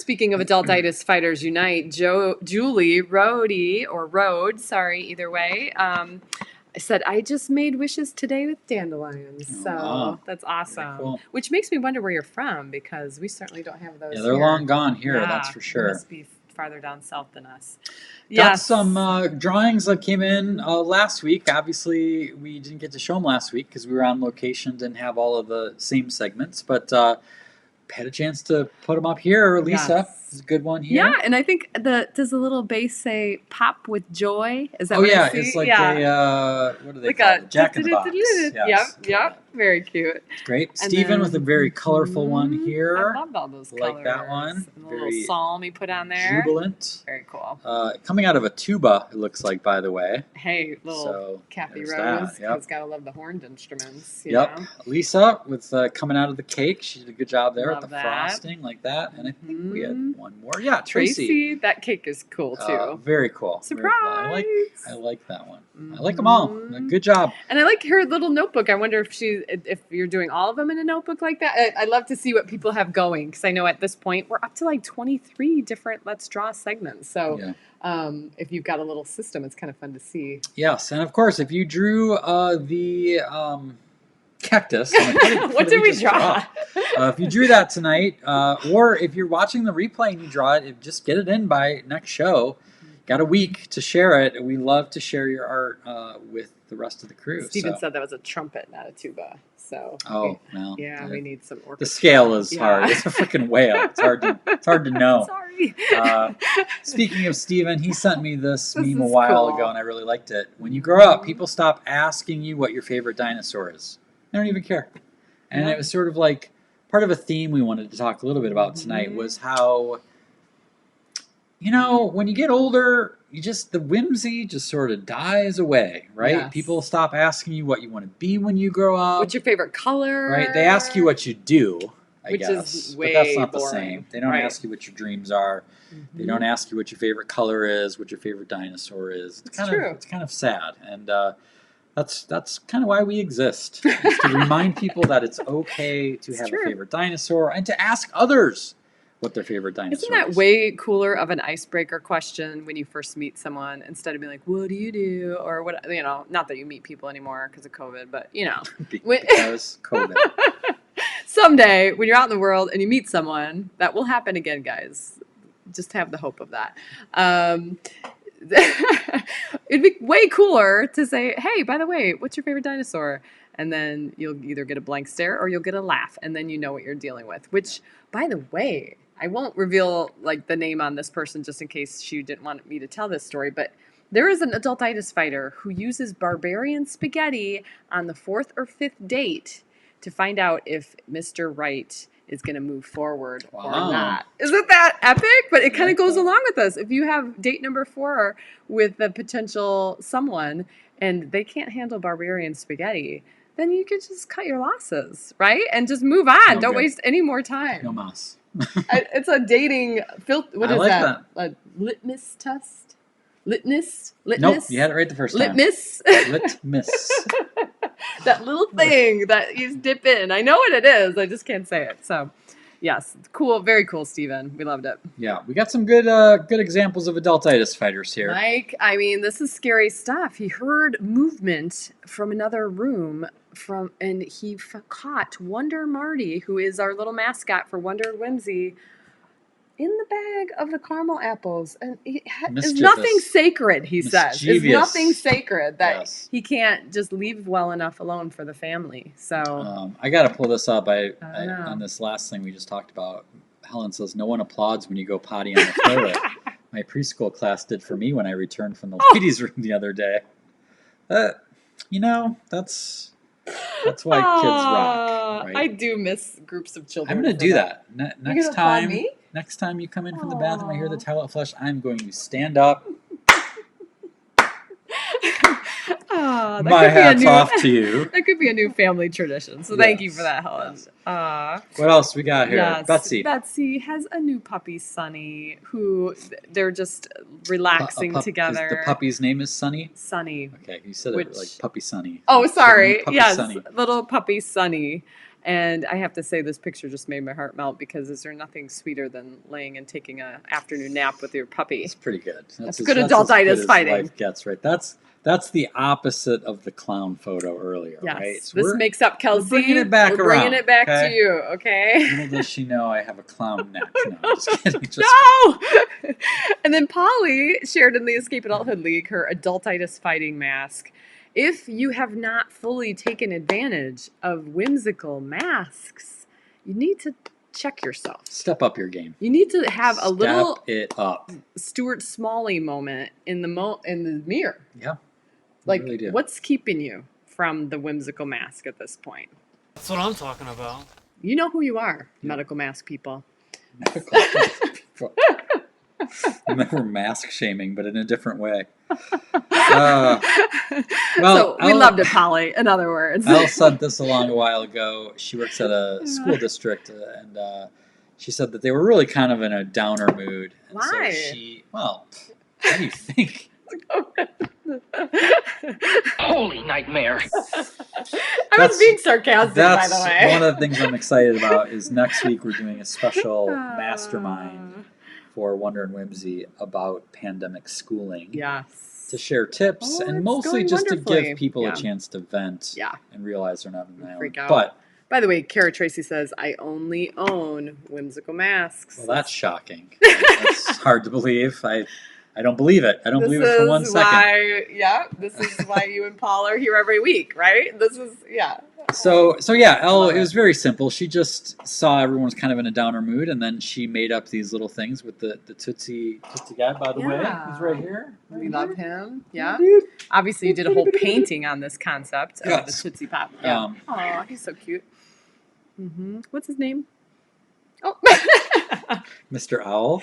Speaking of Adultitis Fighters Unite, Julie, Rhodey, or Rode, sorry, either way, I said, I just made wishes today with dandelions. Oh, So wow. that's awesome. Cool. Which makes me wonder where you're from, because we certainly don't have those. Yeah, they're here. long gone here, Yeah, that's for they sure. must be farther down south than us. Got Yes. some drawings that came in last week. Obviously, we didn't get to show them last week because we were on location, didn't have all of the same segments, but had a chance to put them up here. Lisa, Yes. is a good one here. Yeah, and I think does the little bass say "pop with joy"? Is that Oh what yeah, I see? it's like yeah. a what do they Like call a it? Jack in the Box. Yes. Yep. Very cute. It's great. And Stephen with a then- very colorful one here. I love all those Like colors. that one. And the Very little psalm he put on there. Jubilant. Very cool. Coming out of a tuba, it looks like, by the way. Hey, little So, Kathy there's Rose. that, yep. He's gotta love the horned instruments. You Yep. know? Lisa with coming out of the cake. She did a good job there Love with the that. frosting like that. And I think we had Mhm. one more. Yeah, Tracy. That cake is cool too. Very cool. Surprise! Very cool. I like that one. I like them all. Mhm. Good job. And I like her little notebook. I wonder if you're doing all of them in a notebook like that. I love to see what people have going, because I know at this point we're up to like 23 different Let's Draw segments. So if you've got a little system, it's kind of fun to see. Yes, and of course, if you drew the cactus, What did we draw? if you drew that tonight, or if you're watching the replay and you draw it, just get it in by next show. Got a week to share it. We love to share your art with the rest of the crew. Steven said that was a trumpet, not a tuba. So we need some orchestra. The scale is hard. It's a freaking whale. It's hard to know. Sorry. Speaking of Steven, he sent me this meme a is while cool. ago, and I really liked it. When you grow up, people stop asking you what your favorite dinosaur is. They don't even care. And it was sort of like part of a theme we wanted to talk a little bit about tonight was how, when you get older, the whimsy just sort of dies away, right? Yes. People stop asking you what you want to be when you grow up. What's your favorite color? Right? They ask you what you do, I Which guess. is But that's not boring. the same. They don't ask you what your dreams are. They don't ask you what your favorite color is, what your favorite dinosaur is. It's kind of sad. And that's kind of why we exist. Is to remind people that it's okay to have a favorite dinosaur and to ask others what their favorite dinosaur is. Isn't that way cooler of an icebreaker question when you first meet someone, instead of being like, what do you do? Or what, not that you meet people anymore because of COVID, but because COVID. Someday when you're out in the world and you meet someone, that will happen again, guys. Just have the hope of that. It'd be way cooler to say, hey, by the way, what's your favorite dinosaur? And then you'll either get a blank stare or you'll get a laugh, and then you know what you're dealing with. Which, by the way, I won't reveal like the name on this person just in case she didn't want me to tell this story, but there is an adultitis fighter who uses barbarian spaghetti on the 4th or 5th date to find out if Mr. Right is going to move forward or not. Isn't that epic? But it kind of goes along with us. If you have date number 4 with a potential someone and they can't handle barbarian spaghetti, then you could just cut your losses, right? And just move on. Don't waste any more time. No mas. It's a dating filter. What is like that? A litmus test? Litmus? Nope, you had it right the first time. Litmus? Litmus. That little thing that you dip in. I know what it is. I just can't say it. So, yes, cool. Very cool, Steven. We loved it. Yeah, we got some good examples of adultitis fighters here. Mike, I mean, this is scary stuff. He heard movement from another room and he caught Wonder Marty, who is our little mascot for Wonder and Whimsy, in the bag of the caramel apples. And there's nothing sacred, he says. There's nothing sacred that he can't just leave well enough alone for the family. So I got to pull this up. On this last thing we just talked about, Helen says, no one applauds when you go potty on the toilet. My preschool class did for me when I returned from the ladies' room the other day. That's why kids rock. Right? I do miss groups of children. I'm going to do that. Next time. Me? Next time you come in from the bathroom, I hear the toilet flush, I'm going to stand up. My hat's off to you. That could be a new family tradition. So thank you for that, Helen. What else we got here? Yes, Betsy. Betsy has a new puppy, Sunny, who they're just relaxing together. The puppy's name is Sunny? Sunny. Okay, you said it like Puppy Sunny. Oh, sorry. Puppy yes, Sunny. little puppy Sunny. And I have to say, this picture just made my heart melt, because is there nothing sweeter than laying and taking an afternoon nap with your puppy? It's pretty good. That's good adultitis fighting. Life gets, right. That's the opposite of the clown photo earlier, yes. right? So this makes up, Kelsey. We're bringing it back around. Bringing it back to you, okay? Little does she know I have a clown neck. No, I'm just kidding. No! And then Polly shared in the Escape Adulthood League her adultitis fighting mask. If you have not fully taken advantage of whimsical masks, you need to check yourself. Step up your game. You need to have a little Step it up. Stuart Smalley moment in the mirror. Yeah. Like, really do. What's keeping you from the whimsical mask at this point? That's what I'm talking about. You know who you are, medical mask people. Medical mask people. Remember mask shaming, but in a different way. Well, so we loved it, Polly, in other words. Elle sent this along a while ago. She works at a school district, and she said that they were really kind of in a downer mood. And why? So what do you think? Holy nightmare. I was being sarcastic, by the way. One of the things I'm excited about is next week we're doing a special mastermind for Wonder and Whimsy about pandemic schooling. Yes. To share tips and mostly just to give people a chance to vent and realize they're not an island. Freak out. But by the way, Kara Tracy says, I only own whimsical masks. Well, that's shocking. That's hard to believe. I don't believe it. I don't believe it for 1 second. This is why you and Paul are here every week, right? This is, So yeah, Elle, it was very simple. She just saw everyone was kind of in a downer mood, and then she made up these little things with the Tootsie guy, by the way. He's right here. We love him. Yeah. Dude. Obviously, you did a whole painting on this concept of the Tootsie Pop. Yeah. Oh, he's so cute. Mm-hmm. What's his name? Oh. Mr. Owl.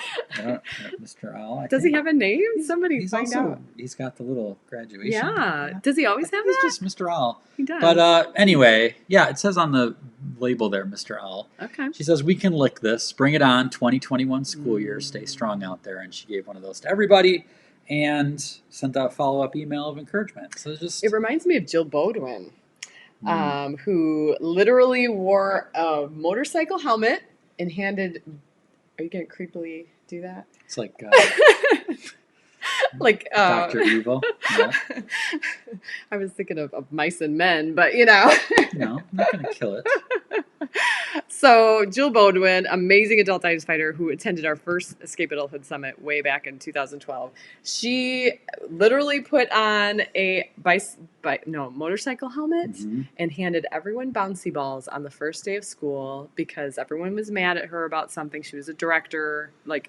Mr. Owl. Does he have a name? Somebody find out. He's got the little graduation. Yeah. Does he always have that? He's just Mr. Owl. He does. But anyway, it says on the label there, Mr. Owl. Okay. She says, we can lick this. Bring it on. 2021 school year. Stay strong out there. And she gave one of those to everybody and sent out a follow-up email of encouragement. So it reminds me of Jill Bodwin, who literally wore a motorcycle helmet and handed... Are you going to creepily do that? It's like... Dr. Evil. Yeah. I was thinking of mice and men, but No, I'm not going to kill it. So Jill Bodwin, amazing adultitis fighter who attended our first Escape Adulthood Summit way back in 2012. She literally put on a motorcycle helmet and handed everyone bouncy balls on the first day of school because everyone was mad at her about something. She was a director, the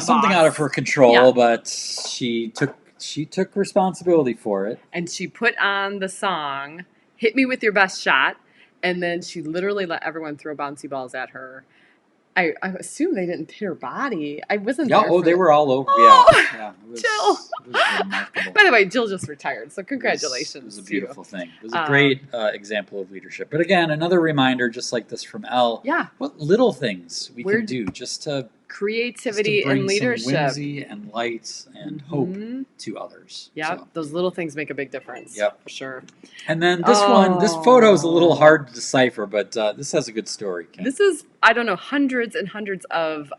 something boss. Out of her control, but she took responsibility for it. And she put on the song "Hit Me With Your Best Shot." And then she literally let everyone throw bouncy balls at her. I assume they didn't hit her body. I wasn't there. Oh, they were all over. Oh, yeah. Jill. It was remarkable. By the way, Jill just retired, so congratulations. It was a beautiful thing. It was a great example of leadership. But again, another reminder, just like this from Elle. Yeah. What little things we can do just to creativity bring and leadership, some whimsy and light and hope to others. Yeah, those little things make a big difference. Yep, for sure. And then this photo is a little hard to decipher, but this has a good story. Kim. This is, I don't know, hundreds and hundreds of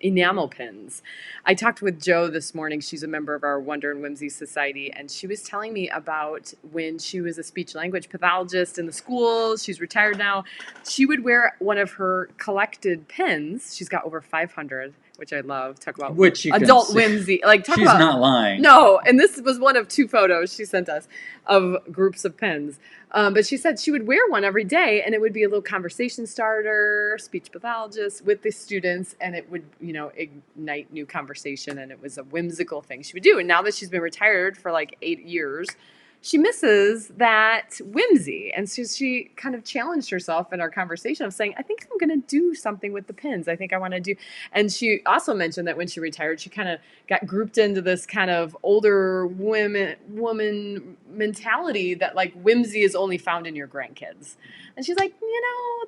enamel pins. I talked with Jo this morning. She's a member of our Wonder and Whimsy Society, and she was telling me about when she was a speech language pathologist in the school. She's retired now. She would wear one of her collected pins. She's got over 500, which I love. Talk about adult whimsy. She's not lying. No, and this was one of 2 photos she sent us of groups of pins. But she said she would wear one every day, and it would be a little conversation starter, speech pathologist with the students, and it would, ignite new conversation, and it was a whimsical thing she would do. And now that she's been retired for 8 years, she misses that whimsy. And so she kind of challenged herself in our conversation of saying, I think I'm going to do something with the pins. I think I want to do. And she also mentioned that when she retired, she kind of got grouped into this kind of older woman mentality that whimsy is only found in your grandkids. And she's like,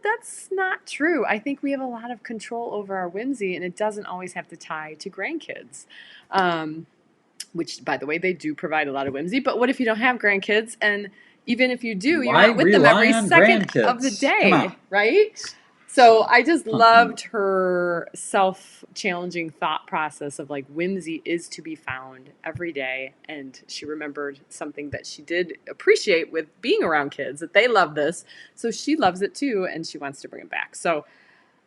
that's not true. I think we have a lot of control over our whimsy, and it doesn't always have to tie to grandkids. Which, by the way, they do provide a lot of whimsy. But what if you don't have grandkids and even if you do, you're Why not with them every rely on second of the grandkids? day, Come on. right? So I just Huh. loved her self-challenging thought process of like whimsy is to be found every day. And she remembered something that she did appreciate with being around kids, that they love this. So she loves it too, and she wants to bring it back. So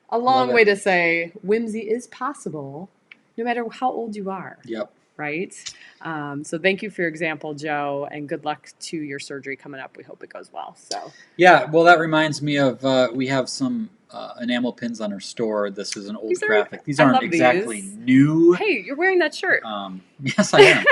a long Love way it. to say whimsy is possible no matter how old you are. Yep. Right? So thank you for your example, Joe, and good luck to your surgery coming up. We hope it goes well. So Yeah, well, that reminds me of we have some enamel pins on our store. This is an old graphic. These I aren't love exactly these. new. Hey, you're wearing that shirt. Yes, I am.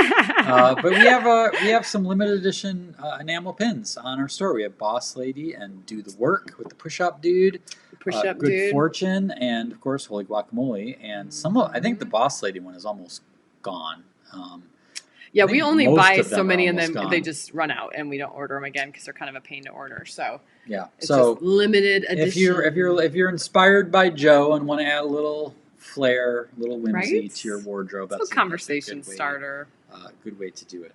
But we have some limited edition enamel pins on our store. We have Boss Lady and Do the Work with the Push Up Dude, Push-up Good dude. Fortune, and of course Holy Guacamole. And I think the Boss Lady one is almost gone. Yeah, I we think only most buy of so them are many, and almost then gone. they just run out, and we don't order them again because they're kind of a pain to order. So Yeah, it's so just limited edition. if you're inspired by Joe and want to add a little flair, a little whimsy Right? to your wardrobe, It's a conversation starter. Good way to do it.